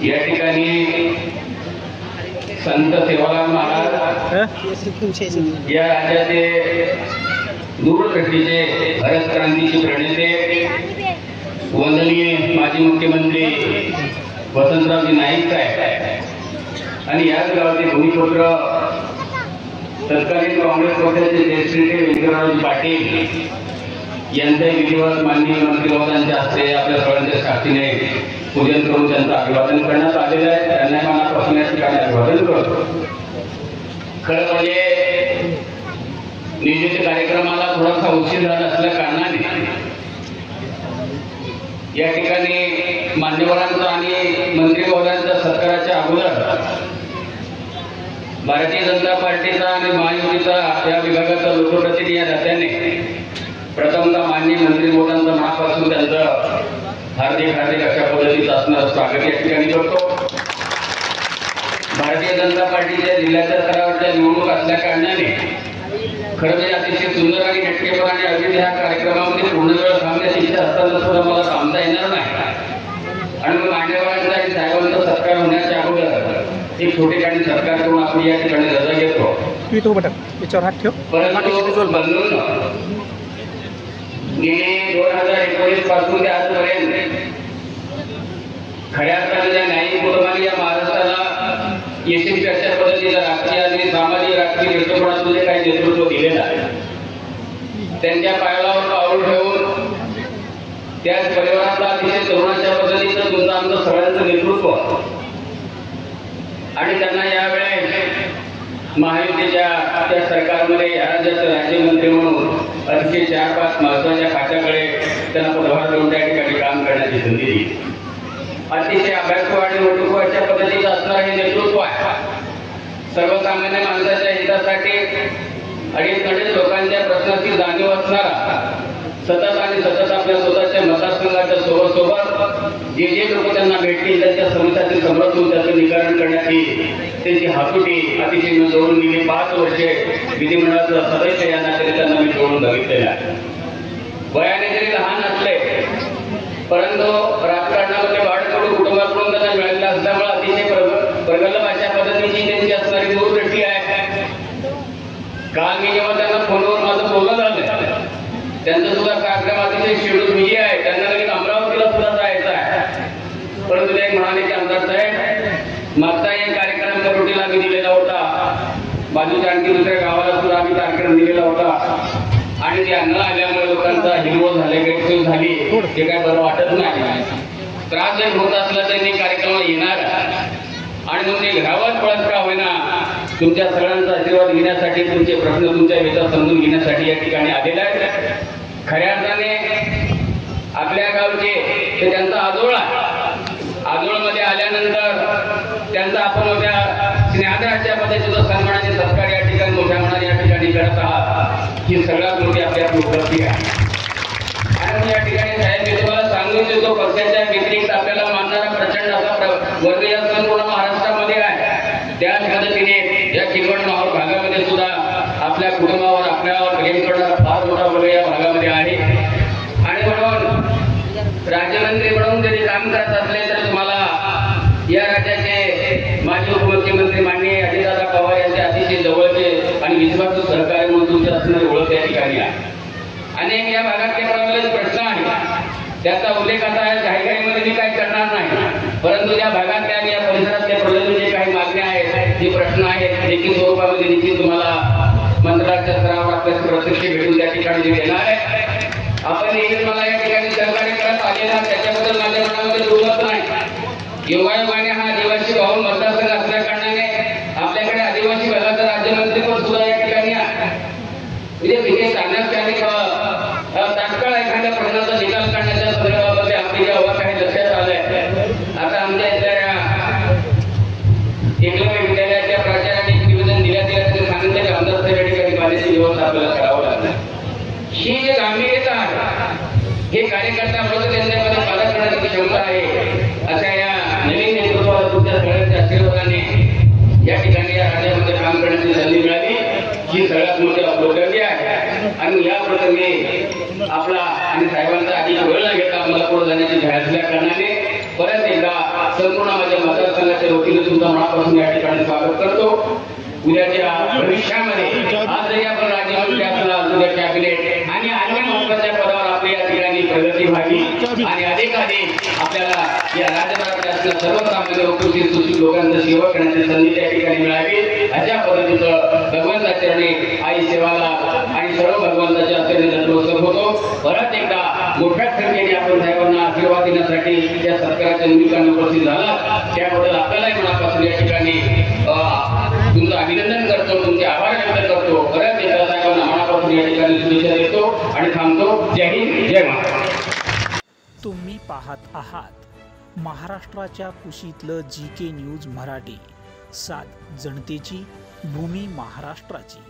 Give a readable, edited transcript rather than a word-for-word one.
या ठिकाणी संत सेवालाल महाराज या राज्याचे दूरदृष्टीचे हरित क्रांतीचे प्रणेते वंदनीय माजी मुख्यमंत्री वसंतरावजी नाईक साहेब आणि याच गावाचे भूमिपुत्र तत्कालीन काँग्रेस पक्षाचे ज्येष्ठ नेते व्यंकटरावजी पाटील यांचे विधिवत माननीय मंत्री महोदयांच्या हस्ते आपल्या सगळ्यांच्या साक्षीने पूजन करून त्यांचं अभिवादन करण्यात आलेलं आहे। त्यांना मनापासून या ठिकाणी अभिवादन करतो। खरं म्हणजे नियोजित कार्यक्रमाला थोडासा उशीर झाला असल्या कारणाने या ठिकाणी मान्यवरांचा आणि मंत्री महोदयांच्या सत्काराच्या अगोदर भारतीय जनता पार्टीचा आणि महायुतीचा या विभागाचा लोकप्रतिनिधी या नात्याने प्रथमतः माननीय मंत्री महोदयांचा मनापासून त्यांचं हार्दिक अशा पद्धतीचं असणारं स्वागत या ठिकाणी करतो। भारतीय जनता पार्टीच्या जिल्ह्याच्या स्तरावरच्या निवडणूक असल्या कारणाने खरं म्हणजे अतिशय सुंदर आणि नेटकेपणाने अगदी ह्या कार्यक्रमामध्ये पूर्ण वेळ थांबण्याची इच्छा असताना सुद्धा मला थांबता येणार नाही आणि मग मान्यवरांचा आणि साहेबांचा सत्कार होण्याच्या अगोदर एक छोटेखानी सत्कार करून आपण या ठिकाणी रजा घेतो। परंतु गेले 2019 पासून ते आजपर्यंत खऱ्या अर्थाने न्यायिक कुटुंबाने या महाराष्ट्राला यशस्वी अशा पद्धतीचा राजकीय आणि सामाजिक राजकीय नेतृत्वातून जे काही नेतृत्व दिलेलं आहे त्यांच्या पायावर पाऊल ठेवून त्याच परिवाराला अतिशय तरुणाच्या पद्धतीचं तुमचं आमचं सगळ्यांचं नेतृत्व आणि त्यांना यावेळेस महायुतीच्या त्या सरकारमध्ये या राज्याचे राज्यमंत्री म्हणून अतिशय 4-5 महत्वाच्या खात्याकडे त्यांना पदभार देऊन त्या ठिकाणी काम करण्याची संधी दिली। अतिशय अभ्यासू आणि वटुकू अशा पद्धतीचं असणारं हे नेतृत्व आहे। सर्वसामान्य माणसाच्या हितासाठी अडीच लोकांच्या प्रश्नाची जाणीव असणारा सतत आपल्या स्वतःच्या मतदारसंघाच्या सोबत जे लोक त्यांना भेटतील त्यांच्या समस्यांचे समर्थन त्याचं निवारण करण्याची त्यांची हातोटी अतिशय मी जोडून गेली 5 वर्षे विधिमंडळाचं सदस्य या नात्याने त्यांना मी जोडून बघितलेलं आहे। वयाने जरी लहान असले परंतु राजकारणामध्ये वाढ करून कुटुंबाकडून त्यांना मिळालेला असल्यामुळे अतिशय प्रगल्भ अशा पद्धतीची त्यांची असणारी दूरदृष्टी आहे। काल मी जेव्हा त्यांना फोनवर माझं बोलणं झालं त्यांचा सुद्धा कार्यक्रम अतिशय शेड्यूल बिझी आहे, त्यांना लगेच अमरावतीला सुद्धा जायचं आहे। परंतु ते म्हणाले की आमदार साहेब मागचा एक कार्यक्रम करोटीला आम्ही दिलेला होता, बाजूच्या आणखी दुसऱ्या गावाला सुद्धा आम्ही कार्यक्रम दिलेला होता आणि ते न आल्यामुळे लोकांचा हिरवळ झाले गैरसोय झाली हे काय बरं वाटत नाही। त्रास जर होत असला त्यांनी कार्यक्रमाला येणार आणि मग ते घरावर पळत का होईना तुमच्या सगळ्यांचा आशीर्वाद घेण्यासाठी तुमचे प्रश्न तुमच्या वेळा समजून घेण्यासाठी या ठिकाणी आलेला आहे। खऱ्या अर्थाने आपल्या गावचे ते त्यांचा आजोळमध्ये आल्यानंतर त्यांचा आपण मोठ्या स्नेहादराच्या पद्धतीचा सन्मानाने सत्कार या ठिकाणी मोठ्या मनाने या ठिकाणी करत आहात ही सगळ्यात मोठी आपल्या उपलब्धी आहे। आणि या ठिकाणी साहेब मी तुम्हाला सांगून देतो पक्षाच्या व्यतिरिक्त आपल्याला मानणारा प्रचंड असा वर्ग या संपूर्ण महाराष्ट्रामध्ये आहे। त्याच पद्धतीने या किनवट माहूर भागामध्ये सुद्धा आपल्या कुटुंबावर आपल्यावर प्रेम करणारा फार मोठा वर्ग या भागामध्ये आहे आणि म्हणून राज्यमंत्री म्हणून जरी काम करत असले तर तुम्हाला या राज्याचे माजी उपमुख्यमंत्री माननीय अजितदादा पवार यांचे अतिशय जवळचे आणि विश्वासू सहकार्य म्हणून तुमच्या असणारी ओळख या ठिकाणी आहे। अनेक या भागातले प्रबल प्रश्न आहेत त्याचा उल्लेख आता घाईघाईमध्ये मी काही करणार नाही, परंतु या भागातल्या आणि या परिसरातल्या प्रबल जे काही मागण्या आहेत जे प्रश्न आहेत लेखी स्वरूपामध्ये देखील तुम्हाला मंत्रालयाच्या स्तरावर आपल्यास प्रत्यक्ष भेटून त्या ठिकाणी देणार आहे। आपण नेहमी मला या ठिकाणी सहकार्य करत आलेला त्याच्याबद्दल माझ्या मनामध्ये दुमत नाही। योगायोगाने हा आदिवासी बहुल मतदारसंघ असल्या कारणाने आपल्याकडे आदिवासी भागाचा राज्यमंत्री पण सुद्धा या ठिकाणी आहे। म्हणजे विशेष सांगण्यात तात्काळ एखाद्या प्रश्नाचा निकाल काढण्याच्या संदर्भामध्ये आपली जेव्हा काही लक्षात आलंय आता आमच्या इथल्या एकलव्य विद्यालयाच्या प्राचार्याने एक निवेदन दिल्याचे सांगितलं की आमदार साहेब या ठिकाणी पाण्याची व्यवस्था आपल्याला करावं लागणार। ही जे गांभीर्यता आहे हे कार्यकर्ता म्हणून त्यांच्यामध्ये पालन करण्याची क्षमता आहे अशा या नवीन नेतृत्वाला तुमच्या सगळ्यांच्या आशीर्वादाने या ठिकाणी या राज्यामध्ये काम करण्याची संधी मिळाली ही सगळ्यात मोठी उपलब्धी आहे। आणि या प्रसंगी आपला आणि साहेबांचा अधिक वेळ न घेता मला पुढे जाण्याची जाहीर असल्या कारणाने परत एकदा संपूर्ण माझ्या मतदारसंघाच्या वतीने सुद्धा मनापासून या ठिकाणी स्वागत करतो. उद्याच्या भविष्यामध्ये आज जरी आपण राज्यमंत्री असला उद्या कॅबिनेट आणि अन्य महत्वाच्या पदावर आपली या ठिकाणी प्रगती व्हावी आणि अधिकाधिक आपल्याला या राज्यभरातील असलेल्या सर्वसामान्य उपस्थित सुशिक्षित लोकांची सेवा करण्याची संधी त्या ठिकाणी मिळावी अशा पद्धतीचं भगवंताच्या चरणी आई सेवाला आणि सर्व भगवंताच्या चरणी नतमस्तक होतो. परत एकदा मोठ्या संख्येने आपण साहेबांना आशीर्वाद देण्यासाठी या सत्काराच्या निमित्ताने उपस्थित झाला त्याबद्दल आपल्यालाही मनापासून या ठिकाणी तुमचं अभिनंदन करतो, तुमचे आभार व्यक्त करतो. परत एकदा साहेबांना मनापासून या ठिकाणी शुभेच्छा देतो आणि थांबतो. जय हिंद, जय महाराष्ट्र. तुम्ही पाहत आहात महाराष्ट्राच्या कुशीतलं GK न्यूज मराठी. साथ जनतेची, भूमी महाराष्ट्राची.